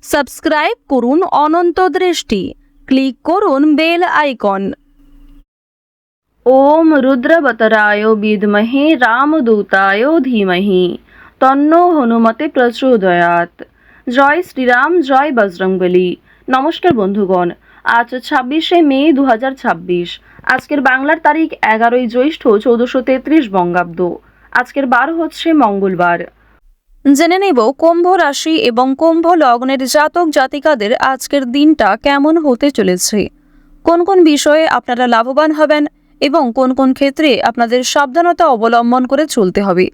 Subscribe করুন অনন্ত দৃষ্টি, click করুন বেল আইকন। ওম রুদ্রবতরায় বিদ্মহে রামদূতায় ধীমহি তন্নো হনুমতে প্রচোদয়াৎ। জয় শ্রীরাম, জয় বজরংবলী। নমস্কার বন্ধুগণ, আজ 26শে মে 2026। আজকের বাংলার তারিখ 11ই জ্যৈষ্ঠ 1433 বঙ্গাব্দ। আজকের বার হচ্ছে মঙ্গলবার। জেনে নেব কুম্ভ রাশি এবং কুম্ভ লগ্নের জাতক জাতিকাদের আজকের দিনটা কেমন হতে চলেছে, কোন কোন বিষয়ে আপনারা লাভবান হবেন এবং কোন কোন ক্ষেত্রে আপনাদের সাবধানতা অবলম্বন করে চলতে হবে।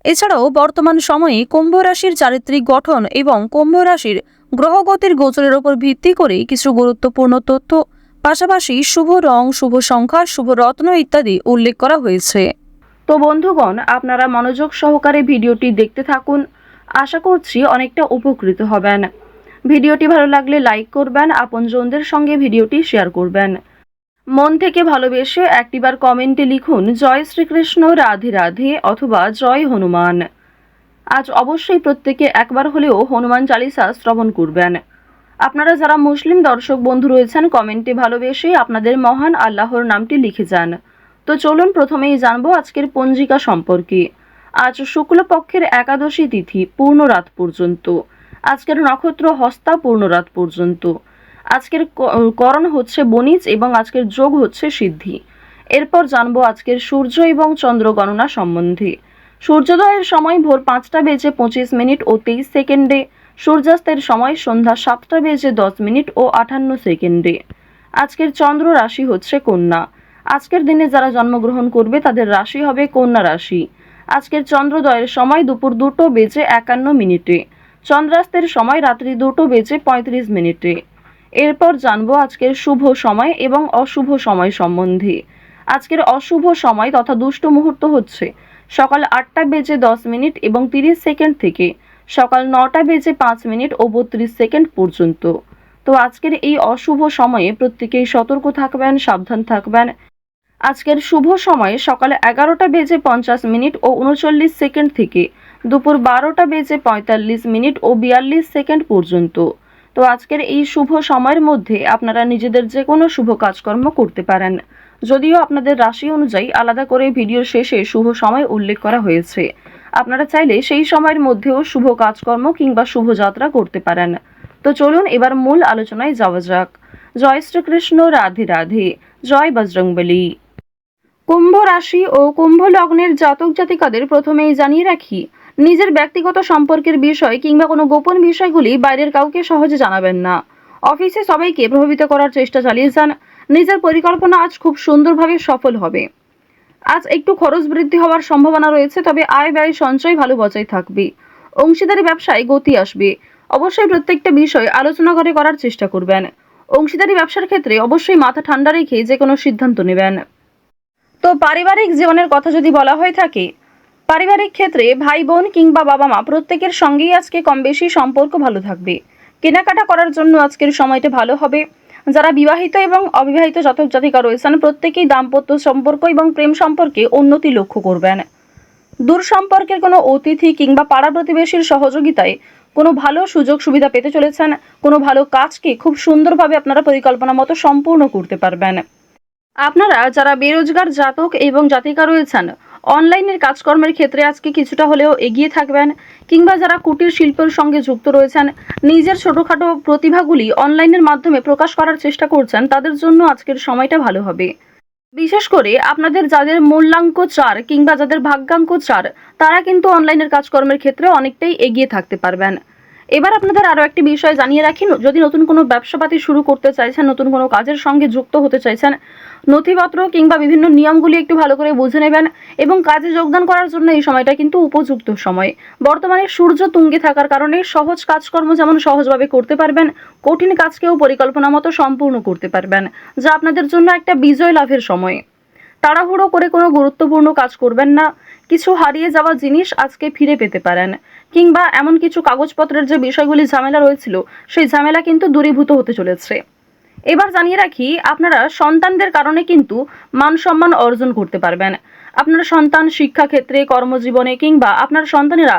এছাড়াও বর্তমান সময়ে কুম্ভ রাশির চারিত্রিক গঠন এবং কুম্ভ রাশির গ্রহগতির গোচরের উপর ভিত্তি করে কিছু গুরুত্বপূর্ণ তথ্য, পাশাপাশি শুভ রং, শুভ সংখ্যা, শুভ রত্ন ইত্যাদি উল্লেখ করা হয়েছে। তো বন্ধুগণ, আপনারা মনোযোগ সহকারে ভিডিওটি দেখতে থাকুন। আশা করছি অনেকটা উপকৃত হবেন। ভিডিওটি ভালো লাগলে লাইক করবেন, আপনজনদের সঙ্গে ভিডিওটি শেয়ার করবেন। মন থেকে ভালোবেসে একটিবার কমেন্টে লিখুন জয় শ্রীকৃষ্ণ, রাধে রাধে অথবা জয় হনুমান। আজ অবশ্যই প্রত্যেকে একবার হলেও হনুমান চালিসা শ্রবণ করবেন। আপনারা যারা মুসলিম দর্শক বন্ধু রয়েছেন, কমেন্টে ভালোবেসে আপনাদের মহান আল্লাহর নামটি লিখে যান। তো চলুন প্রথমেই জানবো আজকের পঞ্জিকা সম্পর্কে। আজ শুক্লপক্ষের একাদশী তিথি পূর্ণ রাত পর্যন্ত। আজকের নক্ষত্র হস্তা পূর্ণ রাত পর্যন্ত। আজকের করণ হচ্ছে বণিজ এবং আজকের যোগ হচ্ছে সিদ্ধি। এরপর জানবো আজকের সূর্য এবং চন্দ্র গণনা সম্বন্ধে। সূর্যোদয়ের সময় ভোর 5টা বেজে 25 মিনিট ও 23 সেকেন্ডে, সূর্যাস্তের সময় সন্ধ্যা 7টা বেজে 10 মিনিট ও 58 সেকেন্ডে। আজকের চন্দ্র রাশি হচ্ছে কন্যা। আজকের দিনে যারা জন্মগ্রহণ করবে তাদের রাশি হবে কন্যা রাশি। আজকের চন্দ্রোদয়ের সময় দুপুর 2টো বেজে 51 মিনিটে, চন্দ্রাস্তের সময় রাত্রি 2টো বেজে 35 মিনিটে। এরপর জানবো আজকের শুভ সময় এবং অশুভ সময় সম্বন্ধে। আজকের অশুভ সময় তথা দুষ্ট মুহূর্ত হচ্ছে সকাল 8টা বেজে 10 মিনিট এবং 30 সেকেন্ড থেকে সকাল 9টা বেজে 5 মিনিট ও 32 সেকেন্ড পর্যন্ত। তো আজকের এই অশুভ সময়ে প্রত্যেকেই সতর্ক থাকবেন, সাবধান থাকবেন। আজকের শুভ সময়ে সকাল 11টা বেজে 50 মিনিট ও 39 সেকেন্ড থেকে দুপুর 12টা বেজে 45 মিনিট ও 42 সেকেন্ড পর্যন্ত। তো আজকের এই শুভ সময়ের মধ্যে আপনারা নিজেদের যে কোনো শুভ কাজকর্ম করতে পারেন, যদিও আপনাদের রাশি অনুযায়ী আলাদা করে ভিডিওর শেষে শুভ সময় উল্লেখ করা হয়েছে। আপনারা চাইলে সেই সময়ের মধ্যেও শুভ কাজকর্ম কিংবা শুভযাত্রা করতে পারেন। তো চলুন এবার মূল আলোচনায় যাওয়া যাক। জয় শ্রীকৃষ্ণ, রাধে রাধে, জয় বজরংবলী। কুম্ভ রাশি ও কুম্ভ লগ্নের জাতক জাতিকাদের প্রথমেই জানিয়ে রাখি, নিজের ব্যক্তিগত সম্পর্কের বিষয় কিংবা কোনো গোপন বিষয়গুলি বাইরের কাউকে সহজে জানাবেন না। অফিসে সবাইকে প্রভাবিত করার চেষ্টা চালিয়ে যান। নিজের পরিকল্পনা আজ খুব সুন্দরভাবে সফল হবে। আজ একটু খরচ বৃদ্ধি হওয়ার সম্ভাবনা রয়েছে, তবে আয় ব্যয় সঞ্চয় ভালো বজায় থাকবে। অংশীদারি ব্যবসায় গতি আসবে। অবশ্যই প্রত্যেকটা বিষয় আলোচনা করে করার চেষ্টা করবেন। অংশীদারি ব্যবসার ক্ষেত্রে অবশ্যই মাথা ঠান্ডা রেখে যে কোনো সিদ্ধান্ত নেবেন। তো পারিবারিক জীবনের কথা যদি বলা হয়ে থাকে, পারিবারিক ক্ষেত্রে ভাই বোন কিংবা বাবা মা প্রত্যেকের সঙ্গেই আজকে কম বেশি সম্পর্ক ভালো থাকবে। কেনাকাটা করার জন্য আজকের সময়টা ভালো হবে। যারা বিবাহিত এবং অবিবাহিত জাতক জাতিকা রয়েছেন প্রত্যেকেই দাম্পত্য সম্পর্ক এবং প্রেম সম্পর্কে উন্নতি লক্ষ্য করবেন। দূর সম্পর্কের কোনো অতিথি কিংবা পাড়া প্রতিবেশীর সহযোগিতায় কোনো ভালো সুযোগ সুবিধা পেতে চলেছেন। কোনো ভালো কাজকে খুব সুন্দরভাবে আপনারা পরিকল্পনা মতো সম্পূর্ণ করতে পারবেন। আপনারা যারা বেরোজগার জাতক এবং জাতিকা রয়েছেন, অনলাইনের কাজকর্মের ক্ষেত্রে আজকে কিছুটা হলেও এগিয়ে থাকবেন। কিংবা যারা কুটির শিল্পের সঙ্গে যুক্ত রয়েছেন, নিজের ছোটোখাটো প্রতিভাগুলি অনলাইনের মাধ্যমে প্রকাশ করার চেষ্টা করছেন, তাদের জন্য আজকের সময়টা ভালো হবে। বিশেষ করে আপনাদের যাদের মূল্যাঙ্ক 4 কিংবা যাদের ভাগ্যাঙ্ক 4, তারা কিন্তু অনলাইনের কাজকর্মের ক্ষেত্রে অনেকটাই এগিয়ে থাকতে পারবেন। এবার আপনাদের আরও একটি বিষয় জানিয়ে রাখি, যদি নতুন কোনো ব্যবসাপাতি শুরু করতে চাইছেন, নতুন কোনো কাজের সঙ্গে যুক্ত হতে চাইছেন, নথিপত্র কিংবা বিভিন্ন নিয়মগুলি একটু ভালো করে বুঝে নেবেন এবং কাজে যোগদান করার জন্য এই সময়টা কিন্তু উপযুক্ত সময়। বর্তমানে সূর্য তুঙ্গে থাকার কারণে সহজ কাজকর্ম যেমন সহজভাবে করতে পারবেন, কঠিন কাজকেও পরিকল্পনা মতো সম্পূর্ণ করতে পারবেন, যা আপনাদের জন্য একটা বিজয় লাভের সময়। তাড়াহুড়ো করে কোনো গুরুত্বপূর্ণ কাজ করবেন না। কিছু হারিয়ে যাওয়া জিনিস আজকে ফিরে পেতে পারেন, কিংবা এমন কিছু কাগজপত্রের যে বিষয়গুলি ঝামেলা রয়েছিল, সেই ঝামেলা কিন্তু দূরীভূত হতে চলেছে। এবার জানিয়ে রাখি, আপনারা সন্তানদের কারণে কিন্তু মান সম্মান অর্জন করতে পারবেন। আপনার সন্তান শিক্ষাক্ষেত্রে, কর্মজীবনে কিংবা আপনার সন্তানেরা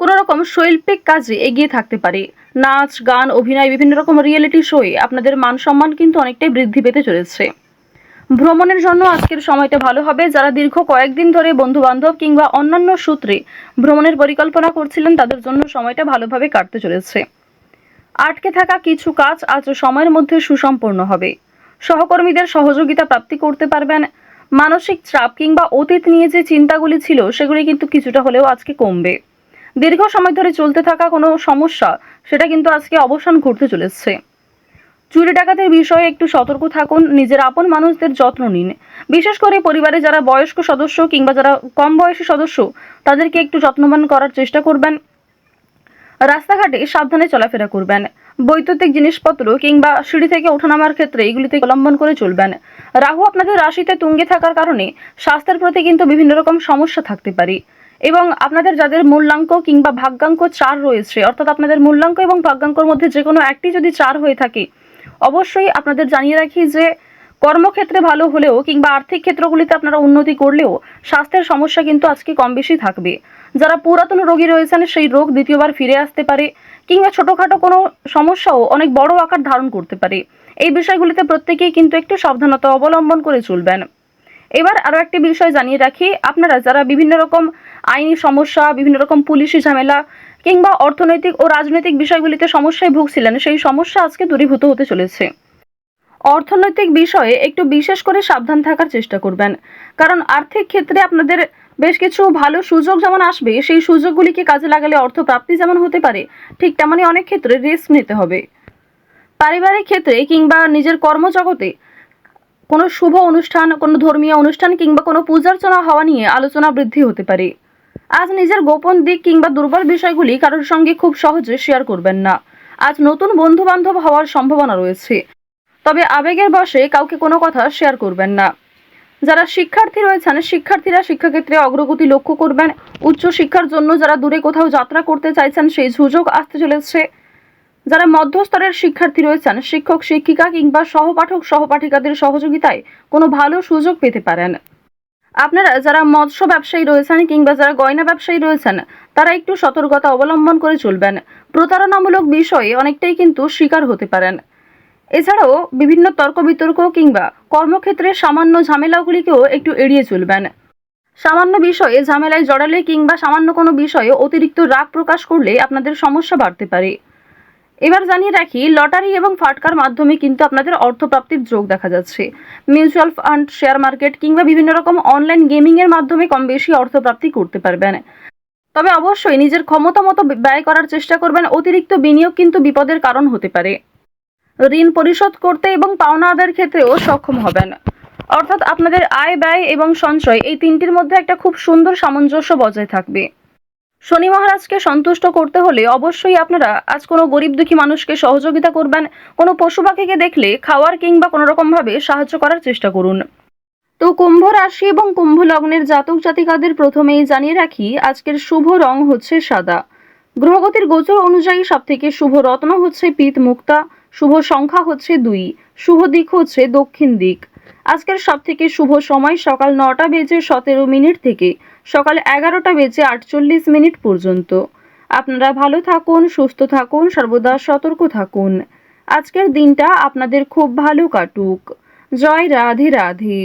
কোনো রকম শৈল্পিক কাজে এগিয়ে থাকতে পারে। নাচ, গান, অভিনয়, বিভিন্ন রকম রিয়েলিটি শোয়ে আপনাদের মান সম্মান কিন্তু অনেকটাই বৃদ্ধি পেতে চলেছে। ভ্রমণের জন্য আজকের সময়টা ভালো হবে। যারা দীর্ঘ কয়েকদিন ধরে বন্ধু বান্ধব কিংবা অন্যান্য সূত্রে ভ্রমণের পরিকল্পনা করছিলেন তাদের জন্য সময়টা ভালোভাবে কাটতে চলেছে। আটকে থাকা কিছু কাজ আজ সময়ের মধ্যে সুসম্পন্ন হবে। সহকর্মীদের সহযোগিতা প্রাপ্তি করতে পারবেন। মানসিক চাপ কিংবা অতীত নিয়ে যে চিন্তাগুলি ছিল সেগুলি কিন্তু কিছুটা হলেও আজকে কমবে। দীর্ঘ সময় ধরে চলতে থাকা কোনো সমস্যা সেটা কিন্তু আজকে অবসান ঘটতে চলেছে। চুরি ডাকাতের বিষয়ে একটু সতর্ক থাকুন। নিজের আপন মানুষদের যত্ন নিন। বিশেষ করে পরিবারে যারা বয়স্ক সদস্য কিংবা যারা কম বয়সী সদস্য তাদেরকে একটু যত্নবান করার চেষ্টা করবেন। রাস্তাঘাটে সাবধানে চলাফেরা করবেন। বৈদ্যুতিক জিনিসপত্র কিংবা সিঁড়ি থেকে ওঠানামার ক্ষেত্রে এগুলিতে অবলম্বন করে চলবেন। রাহু আপনাদের রাশিতে তুঙ্গে থাকার কারণে স্বাস্থ্যের প্রতি কিন্তু বিভিন্ন রকম সমস্যা থাকতে পারে এবং আপনাদের যাদের মূল্যাঙ্ক কিংবা ভাগ্যাঙ্ক 4 রয়েছে, অর্থাৎ আপনাদের মূল্যাঙ্ক এবং ভাগ্যাঙ্কর মধ্যে যে কোনো একটি যদি 4 হয়ে থাকে, অবশ্যই আপনাদের জানিয়ে রাখি যে কর্মক্ষেত্রে ভালো হলেও কিংবা আর্থিক ক্ষেত্রগুলিতে আপনারা উন্নতি করলেও স্বাস্থ্যের সমস্যা কিন্তু আজকে কম বেশি থাকবে। যারা পুরাতন রোগী রয়েছেন সেই রোগ দ্বিতীয়বার ফিরে আসতে পারে কিংবা ছোটোখাটো কোনো সমস্যাও অনেক বড় আকার ধারণ করতে পারে। এই বিষয়গুলিতে প্রত্যেকেই কিন্তু একটু সাবধানতা অবলম্বন করে চলবেন। এবার আরও একটি বিষয় জানিয়ে রাখি, আপনারা যারা বিভিন্ন রকম আইনি সমস্যা, বিভিন্ন রকম পুলিশি ঝামেলা কিংবা অর্থনৈতিক ও রাজনৈতিক বিষয়গুলিতে সমস্যায় ভুগছিলেন সেই সমস্যা আজকে দূরীভূত হতে চলেছে। অর্থনৈতিক বিষয়ে একটু বিশেষ করে সাবধান থাকার চেষ্টা করবেন, কারণ আর্থিক ক্ষেত্রে আপনাদের বেশ কিছু ভালো সুযোগ যেমন আসবে, সেই সুযোগগুলিকে কাজে লাগালে অর্থ প্রাপ্তি যেমন হতে পারে, ঠিক তেমনই অনেক ক্ষেত্রে রিস্ক নিতে হবে। পারিবারিক ক্ষেত্রে কিংবা নিজের কর্মজগতে কোনো শুভ অনুষ্ঠান, কোনো ধর্মীয় অনুষ্ঠান কিংবা কোনো পূজার্চনা হওয়া নিয়ে আলোচনা বৃদ্ধি হতে পারে। আজ নিজের গোপন দিক কিংবা দুর্বল বিষয়গুলি কারোর সঙ্গে খুব সহজে শেয়ার করবেন না। আজ নতুন বন্ধু বান্ধব হওয়ার সম্ভাবনা রয়েছে, তবে আবেগের বশে কাউকে কোনো কথা শেয়ার করবেন না। যারা শিক্ষার্থী রয়েছেন শিক্ষার্থীরা শিক্ষাক্ষেত্রে অগ্রগতি লক্ষ্য করবেন। উচ্চ শিক্ষার জন্য যারা দূরে কোথাও যাত্রা করতে চাইছেন সেই সুযোগ আসতে চলেছে। যারা মধ্যস্তরের শিক্ষার্থী রয়েছেন শিক্ষক শিক্ষিকা কিংবা সহপাঠক সহপাঠিকাদের সহযোগিতায় কোনো ভালো সুযোগ পেতে পারেন। আপনারা যারা মৎস্য ব্যবসায়ী রয়েছেন কিংবা যারা গয়না ব্যবসায়ী রয়েছেন তারা একটু সতর্কতা অবলম্বন করে চলবেন। প্রতারণামূলক বিষয়ে অনেকটাই কিন্তু শিকার হতে পারেন। এছাড়াও বিভিন্ন তর্ক বিতর্ক কিংবা কর্মক্ষেত্রে সামান্য ঝামেলাগুলিকেও একটু এড়িয়ে চলবেন। সামান্য বিষয়ে ঝামেলায় জড়ালে কিংবা সামান্য কোনো বিষয়ে অতিরিক্ত রাগ প্রকাশ করলে আপনাদের সমস্যা বাড়তে পারে। এবার জানিয়ে রাখি, লটারি এবং ফাটকার মাধ্যমে কিন্তু আপনাদের অর্থপ্রাপ্তির যোগ দেখা যাচ্ছে। মিউচুয়াল ফান্ড, শেয়ার মার্কেট কিংবা বিভিন্ন রকম অনলাইন গেমিং এর মাধ্যমে কম বেশি অর্থপ্রাপ্তি করতে পারবেন। তবে অবশ্যই নিজের ক্ষমতা মতো ব্যয় করার চেষ্টা করবেন। অতিরিক্ত বিনিয়োগ কিন্তু বিপদের কারণ হতে পারে। ঋণ পরিশোধ করতে এবং পাওনা আদায়ের ক্ষেত্রেও সক্ষম হবেন। অর্থাৎ আপনাদের আয়, ব্যয় এবং সঞ্চয় এই তিনটির মধ্যে একটা খুব সুন্দর সামঞ্জস্য বজায় থাকবে। শনি মহারাজকে সন্তুষ্ট করতে হলে অবশ্যই আপনারা আজ কোনো গরিব দুঃখী মানুষকে সহযোগিতা করবেন। কোনো পশু পাখিকে দেখলে খাওয়ার কিংবা কোনো রকমভাবে সাহায্য করার চেষ্টা করুন। তো কুম্ভ রাশি এবং কুম্ভ লগ্নের জাতক জাতিকাদের প্রথমেই জানিয়ে রাখি, আজকের শুভ রং হচ্ছে সাদা। গ্রহগতির গোচর অনুযায়ী সবথেকে শুভ রত্ন হচ্ছে পিত মুক্তা। শুভ সংখ্যা হচ্ছে 2। শুভ দিক হচ্ছে দক্ষিণ দিক। আজকের সবথেকে শুভ সময় সকাল 9:17 থেকে সকাল 11:48 পর্যন্ত। আপনারা ভালো থাকুন, সুস্থ থাকুন, সর্বদা সতর্ক থাকুন। আজকের দিনটা আপনাদের খুব ভালো কাটুক। জয় রাধে রাধে।